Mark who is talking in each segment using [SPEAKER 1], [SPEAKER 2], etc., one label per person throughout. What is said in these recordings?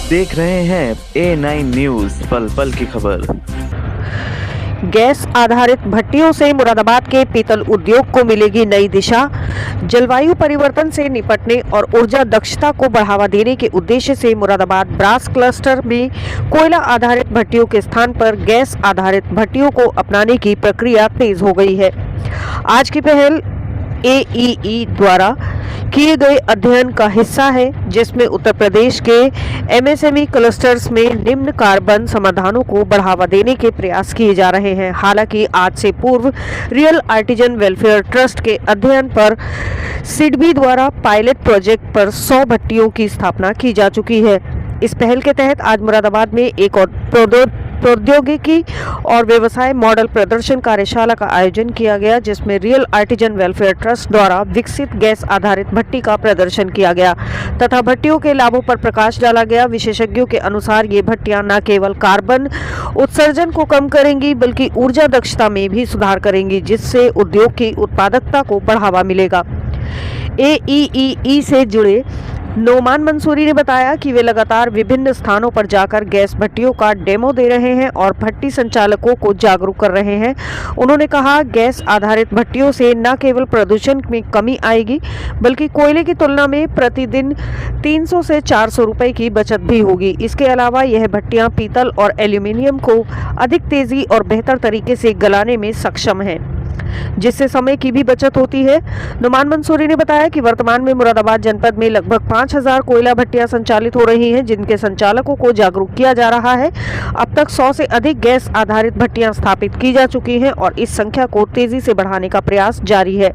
[SPEAKER 1] देख रहे हैं A9 न्यूज़, पल पल की खबर।
[SPEAKER 2] गैस आधारित भट्टियों से मुरादाबाद के पीतल उद्योग को मिलेगी नई दिशा। जलवायु परिवर्तन से निपटने और ऊर्जा दक्षता को बढ़ावा देने के उद्देश्य से मुरादाबाद ब्रास क्लस्टर में कोयला आधारित भट्टियों के स्थान पर गैस आधारित भट्टियों को अपनाने की प्रक्रिया तेज हो गई है। आज की पहल AEE द्वारा किए गए अध्ययन का हिस्सा है, जिसमें उत्तर प्रदेश के MSME क्लस्टर्स में निम्न कार्बन समाधानों को बढ़ावा देने के प्रयास किए जा रहे हैं। हालांकि आज से पूर्व रियल आर्टिजन वेलफेयर ट्रस्ट के अध्ययन पर सिडबी द्वारा पायलट प्रोजेक्ट पर 100 भट्टियों की स्थापना की जा चुकी है। इस पहल के तहत आज मुरादाबाद में एक और प्रौद्योगिकी और व्यवसाय मॉडल प्रदर्शन कार्यशाला का आयोजन किया गया, जिसमें रियल आर्टिजन वेलफेयर ट्रस्ट द्वारा विकसित गैस आधारित भट्टी का प्रदर्शन किया गया तथा भट्टियों के लाभों पर प्रकाश डाला गया। विशेषज्ञों के अनुसार ये भट्टियां न केवल कार्बन उत्सर्जन को कम करेंगी बल्कि ऊर्जा दक्षता में भी सुधार करेंगी, जिससे उद्योग की उत्पादकता को बढ़ावा मिलेगा। AEE से जुड़े नोमान मंसूरी ने बताया कि वे लगातार विभिन्न स्थानों पर जाकर गैस भट्टियों का डेमो दे रहे हैं और भट्टी संचालकों को जागरूक कर रहे हैं। उन्होंने कहा, गैस आधारित भट्टियों से न केवल प्रदूषण में कमी आएगी बल्कि कोयले की तुलना में प्रतिदिन 300 से 400 रुपए की बचत भी होगी। इसके अलावा यह भट्टियां पीतल और एल्यूमिनियम को अधिक तेजी और बेहतर तरीके से गलाने में सक्षम हैं, जिससे समय की भी बचत होती है। नुमान मंसूरी ने बताया कि वर्तमान में मुरादाबाद जनपद में लगभग 5000 कोयला भट्टियां संचालित हो रही हैं, जिनके संचालकों को जागरूक किया जा रहा है। अब तक 100 से अधिक गैस आधारित भट्टियां स्थापित की जा चुकी हैं और इस संख्या को तेजी से बढ़ाने का प्रयास जारी है।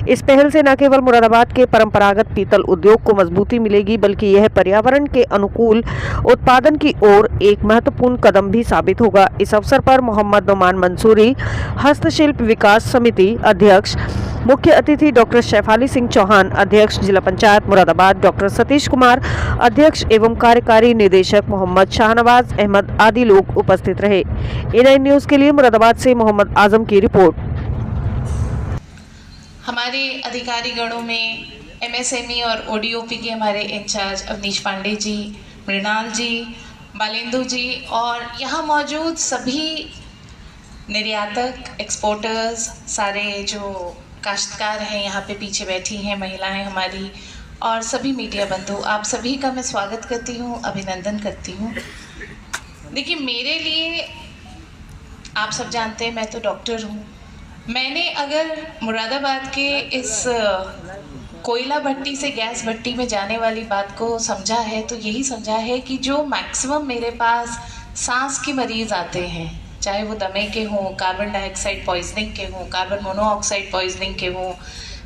[SPEAKER 2] इस पहल से न केवल मुरादाबाद के परंपरागत पीतल उद्योग को मजबूती मिलेगी बल्कि यह पर्यावरण के अनुकूल उत्पादन की ओर एक महत्वपूर्ण कदम भी साबित होगा। इस अवसर पर मोहम्मद नुमान मंसूरी, हस्तशिल्प विकास समिति अध्यक्ष, मुख्य अतिथि डॉक्टर शैफाली सिंह चौहान, अध्यक्ष जिला पंचायत मुरादाबाद, डॉक्टर सतीश कुमार, अध्यक्ष एवं कार्यकारी निदेशक मोहम्मद शाहनवाज अहमद आदि लोग उपस्थित रहे। A9 न्यूज के लिए मुरादाबाद से मोहम्मद आजम की रिपोर्ट।
[SPEAKER 3] हमारे अधिकारी गणों में MSME और ODOP के हमारे इंचार्ज अवनीश पांडे जी, मृणाल जी, बालेंदु जी और यहाँ मौजूद सभी निर्यातक, एक्सपोर्टर्स, सारे जो काश्तकार हैं यहाँ पे पीछे बैठी हैं, महिलाएं हमारी और सभी मीडिया बंधु, आप सभी का मैं स्वागत करती हूँ, अभिनंदन करती हूँ। देखिए, मेरे लिए आप सब जानते हैं मैं तो डॉक्टर हूँ। मैंने अगर मुरादाबाद के इस कोयला भट्टी से गैस भट्टी में जाने वाली बात को समझा है तो यही समझा है कि जो मैक्सिमम मेरे पास सांस के मरीज़ आते हैं, चाहे वो दमे के हों, कार्बन डाइऑक्साइड पॉइजनिंग के हों, कार्बन मोनोऑक्साइड पॉइजनिंग के हों,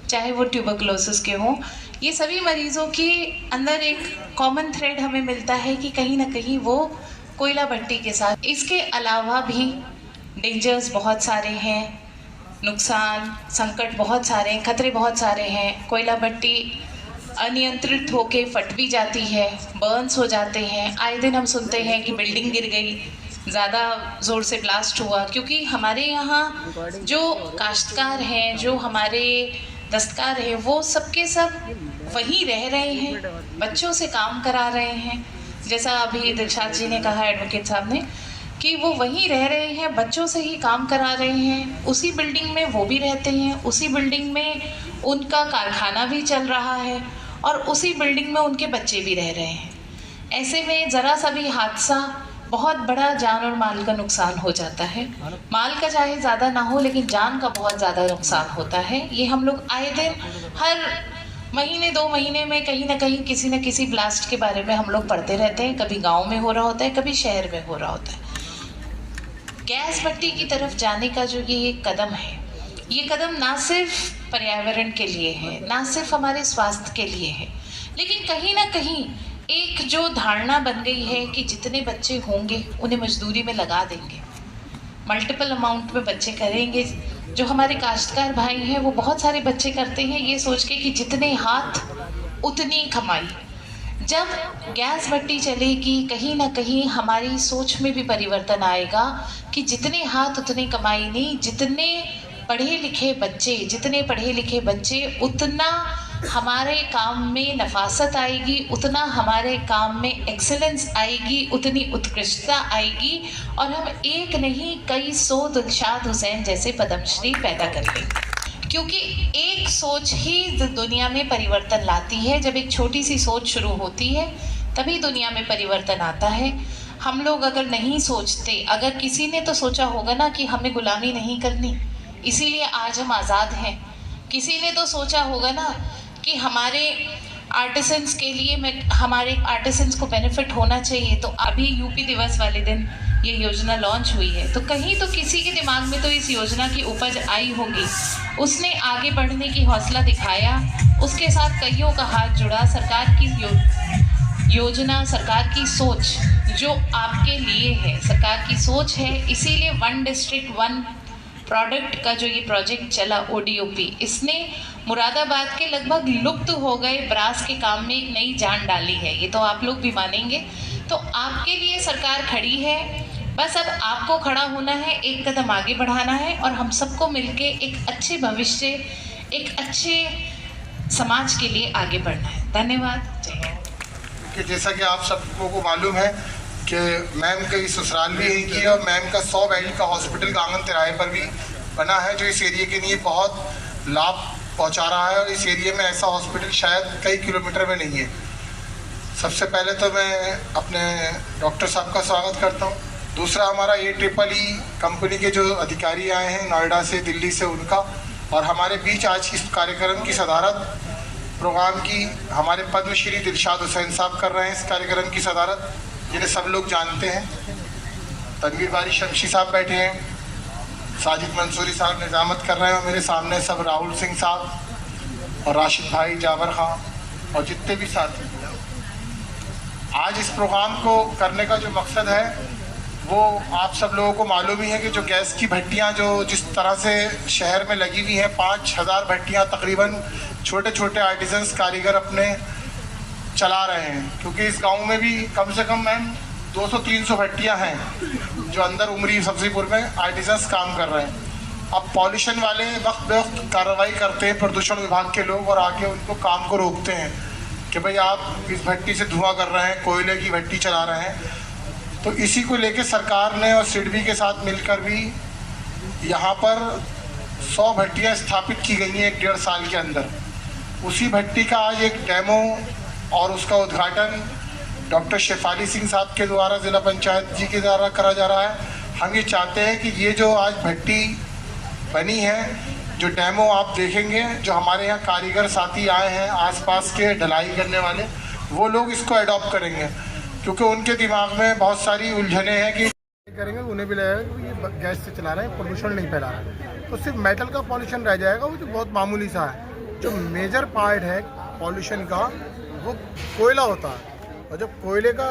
[SPEAKER 3] चाहे वो ट्यूबरकुलोसिस के हों, ये सभी मरीज़ों के अंदर एक कॉमन थ्रेड हमें मिलता है कि कहीं ना कहीं वो कोयला भट्टी के साथ। इसके अलावा भी डेंजर्स बहुत सारे हैं, नुकसान, संकट बहुत सारे हैं, खतरे बहुत सारे हैं। कोयला भट्टी अनियंत्रित होके फट भी जाती है, बर्न्स हो जाते हैं। आए दिन हम सुनते हैं कि बिल्डिंग गिर गई, ज़्यादा ज़ोर से ब्लास्ट हुआ, क्योंकि हमारे यहाँ जो काश्तकार हैं, जो हमारे दस्तकार हैं, वो सबके सब वहीं रह रहे हैं, बच्चों से काम करा रहे हैं। जैसा अभी दिलशाद जी ने कहा, एडवोकेट साहब ने, कि वो वहीं रह रहे हैं, बच्चों से ही काम करा रहे हैं, उसी बिल्डिंग में वो भी रहते हैं, उसी बिल्डिंग में उनका कारखाना भी चल रहा है और उसी बिल्डिंग में उनके बच्चे भी रह रहे हैं। ऐसे में ज़रा सा भी हादसा बहुत बड़ा जान और माल का नुकसान हो जाता है। माल का चाहे ज़्यादा ना हो लेकिन जान का बहुत ज़्यादा नुकसान होता है। ये हम लोग आए दिन हर महीने 2 महीने में कहीं ना कहीं किसी न किसी ब्लास्ट के बारे में हम लोग पढ़ते रहते हैं। कभी गाँव में हो रहा होता है, कभी शहर में हो रहा होता है। गैस भट्टी की तरफ जाने का जो ये कदम है, ये कदम ना सिर्फ पर्यावरण के लिए है, ना सिर्फ हमारे स्वास्थ्य के लिए है, लेकिन कहीं ना कहीं एक जो धारणा बन गई है कि जितने बच्चे होंगे उन्हें मजदूरी में लगा देंगे, मल्टीपल अमाउंट में बच्चे करेंगे। जो हमारे काश्तकार भाई हैं वो बहुत सारे बच्चे करते हैं ये सोच के कि जितने हाथ उतनी कमाई। जब गैस भट्टी चलेगी कहीं ना कहीं हमारी सोच में भी परिवर्तन आएगा कि जितने हाथ उतनी कमाई नहीं, जितने पढ़े लिखे बच्चे उतना हमारे काम में नफासत आएगी, उतना हमारे काम में एक्सेलेंस आएगी, उतनी उत्कृष्टता आएगी और हम एक नहीं कई सौ दिलशाद हुसैन जैसे पद्मश्री पैदा कर लेंगे। क्योंकि एक सोच ही दुनिया में परिवर्तन लाती है। जब एक छोटी सी सोच शुरू होती है तभी दुनिया में परिवर्तन आता है। हम लोग अगर नहीं सोचते, अगर किसी ने तो सोचा होगा ना कि हमें गुलामी नहीं करनी, इसीलिए आज हम आज़ाद हैं। किसी ने तो सोचा होगा ना कि हमारे आर्टिसंस के लिए हमारे आर्टिसंस को बेनिफिट होना चाहिए। तो अभी यूपी दिवस वाले दिन ये योजना लॉन्च हुई है, तो कहीं तो किसी के दिमाग में तो इस योजना की उपज आई होगी, उसने आगे बढ़ने की हौसला दिखाया, उसके साथ कईयों का हाथ जुड़ा। सरकार की योजना, सरकार की सोच जो आपके लिए है, सरकार की सोच है, इसीलिए वन डिस्ट्रिक्ट वन प्रोडक्ट का जो ये प्रोजेक्ट चला ODOP, इसने मुरादाबाद के लगभग लुप्त हो गए ब्रास के काम में एक नई जान डाली है। ये तो आप लोग भी मानेंगे। तो आपके लिए सरकार खड़ी है, बस अब आपको खड़ा होना है, एक कदम आगे बढ़ाना है और हम सबको मिलके एक अच्छे भविष्य, एक अच्छे समाज के लिए आगे बढ़ना है। धन्यवाद। जय हिंद।
[SPEAKER 4] कि जैसा कि आप सबको को मालूम है कि मैम का ससुराल भी यहीं की है और मैम का 100 बेड का हॉस्पिटल आंगन तिराहे पर भी बना है, जो इस एरिया के लिए बहुत लाभ पहुंचा रहा है और इस एरिया में ऐसा हॉस्पिटल शायद कई किलोमीटर में नहीं है। सबसे पहले तो मैं अपने डॉक्टर साहब का स्वागत करता हूं। दूसरा, हमारा AEEE कंपनी के जो अधिकारी आए हैं नोएडा से, दिल्ली से, उनका, और हमारे बीच आज इस कार्यक्रम की सदारत प्रोग्राम की हमारे पद्मश्री दिलशाद हुसैन साहब कर रहे हैं। इस कार्यक्रम की सदारत जिन्हें सब लोग जानते हैं, तनवीर बारी शमशी साहब बैठे हैं, साजिद मंसूरी साहब निज़ामत कर रहे हैं और मेरे सामने सब राहुल सिंह साहब और राशिद भाई, जावर खां और जितने भी साथी। आज इस प्रोग्राम को करने का जो मकसद है वो आप सब लोगों को मालूम ही है कि जो गैस की भट्टियाँ जो जिस तरह से शहर में लगी हुई हैं, 5000 भट्टियाँ तकरीबन छोटे छोटे आर्टिजन्स कारीगर अपने चला रहे हैं। क्योंकि इस गांव में भी कम से कम मैम 200-300 भट्टियाँ हैं जो अंदर उमरी सब्जीपुर में आर्टिजन्स काम कर रहे हैं। अब पॉल्यूशन वाले वक्त बे वक्त कार्रवाई करते हैं प्रदूषण विभाग के लोग और आके उनको काम को रोकते हैं कि भाई आप इस भट्टी से धुआं कर रहे हैं, कोयले की भट्टी चला रहे हैं। तो इसी को लेके सरकार ने और सिडबी के साथ मिलकर भी यहाँ पर 100 भट्टियाँ स्थापित की गई हैं 1-1.5 साल के अंदर। उसी भट्टी का आज एक डेमो और उसका उद्घाटन डॉक्टर शेफाली सिंह साहब के द्वारा ज़िला पंचायत जी के द्वारा करा जा रहा है। हम ये चाहते हैं कि ये जो आज भट्टी बनी है, जो डेमो आप देखेंगे, जो हमारे यहाँ कारीगर साथी आए हैं आसपास के ढलाई करने वाले, वो लोग इसको अडॉप्ट करेंगे क्योंकि उनके दिमाग में बहुत सारी उलझने हैं कि करेंगे, उन्हें भी लगेगा कि ये गैस से चला रहे हैं, पोल्यूशन नहीं फैला रहा है, तो सिर्फ मेटल का पॉल्यूशन रह जाएगा, वो जो बहुत मामूली सा है। जो मेजर पार्ट है पॉल्यूशन का वो कोयला होता है, और जब कोयले का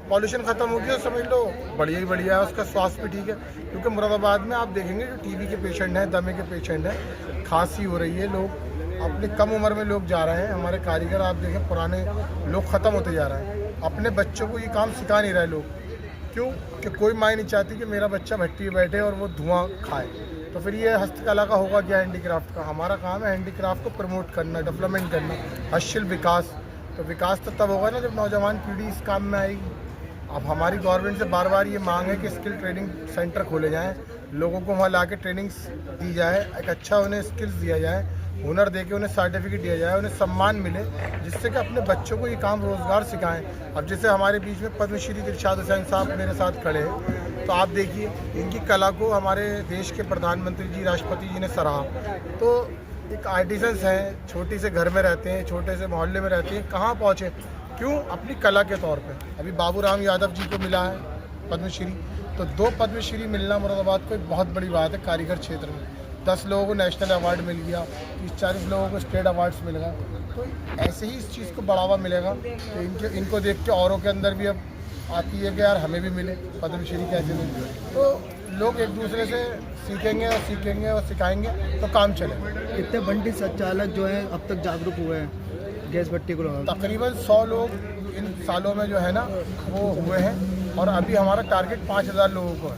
[SPEAKER 4] पॉल्यूशन ख़त्म हो गया समझ लो बढ़िया ही बढ़िया है, उसका स्वास्थ्य भी ठीक है। क्योंकि मुरादाबाद में आप देखेंगे जो TB के पेशेंट हैं, दमे के पेशेंट हैं, खांसी हो रही है, लोग अपने कम उम्र में लोग जा रहे हैं, हमारे कारीगर आप देखें पुराने लोग ख़त्म होते जा रहे हैं। अपने बच्चों को ये काम सिखा नहीं रहे लोग, क्यों कि कोई माँ नहीं चाहती कि मेरा बच्चा भट्टी में बैठे और वो धुआं खाए। तो फिर ये हस्तकला का होगा क्या, हैंडीक्राफ्ट का। हमारा काम है हैंडीक्राफ्ट को प्रमोट करना, डेवलपमेंट करना, हस्तशिल विकास। तो विकास तो तब होगा ना जब नौजवान पीढ़ी इस काम में आएगी। अब हमारी गवर्नमेंट से बार बार ये मांग है कि स्किल ट्रेनिंग सेंटर खोले जाएं, लोगों को वहाँ ला के ट्रेनिंग्स दी जाए, एक अच्छा उन्हें स्किल्स दिया जाए, हुनर दे के उन्हें सर्टिफिकेट दिया जाए, उन्हें सम्मान मिले, जिससे कि अपने बच्चों को ये काम रोज़गार सिखाएं। अब जैसे हमारे बीच में पद्मश्री दिलशाद हुसैन साहब मेरे साथ खड़े हैं, तो आप देखिए इनकी कला को हमारे देश के प्रधानमंत्री जी, राष्ट्रपति जी ने सराहा। तो एक आर्टिसंस हैं, छोटी से घर में रहते हैं, छोटे से मोहल्ले में रहते हैं, कहाँ पहुँचे, क्यों, अपनी कला के तौर पे। अभी बाबूराम यादव जी को मिला है पद्मश्री, तो 2 पद्मश्री मिलना मुरादाबाद को एक बहुत बड़ी बात है। कारीगर क्षेत्र में 10 लोगों को नेशनल अवार्ड मिल गया, 30-40 लोगों को स्टेट अवार्ड्स मिल गया। तो ऐसे ही इस चीज़ को बढ़ावा मिलेगा। तो इनको देख के औरों के अंदर भी अब आती है कि यार हमें भी मिले पद्मश्री, कैसे मिले। तो लोग एक दूसरे से सीखेंगे और सिखाएंगे तो काम चलेगा।
[SPEAKER 5] कितने भट्टी संचालक जो हैं अब तक जागरूक हुए हैं गैस भट्टी को?
[SPEAKER 4] तकरीबन 100 लोग इन सालों में जो है ना वो हुए हैं, और अभी हमारा टारगेट 5000 लोगों को है।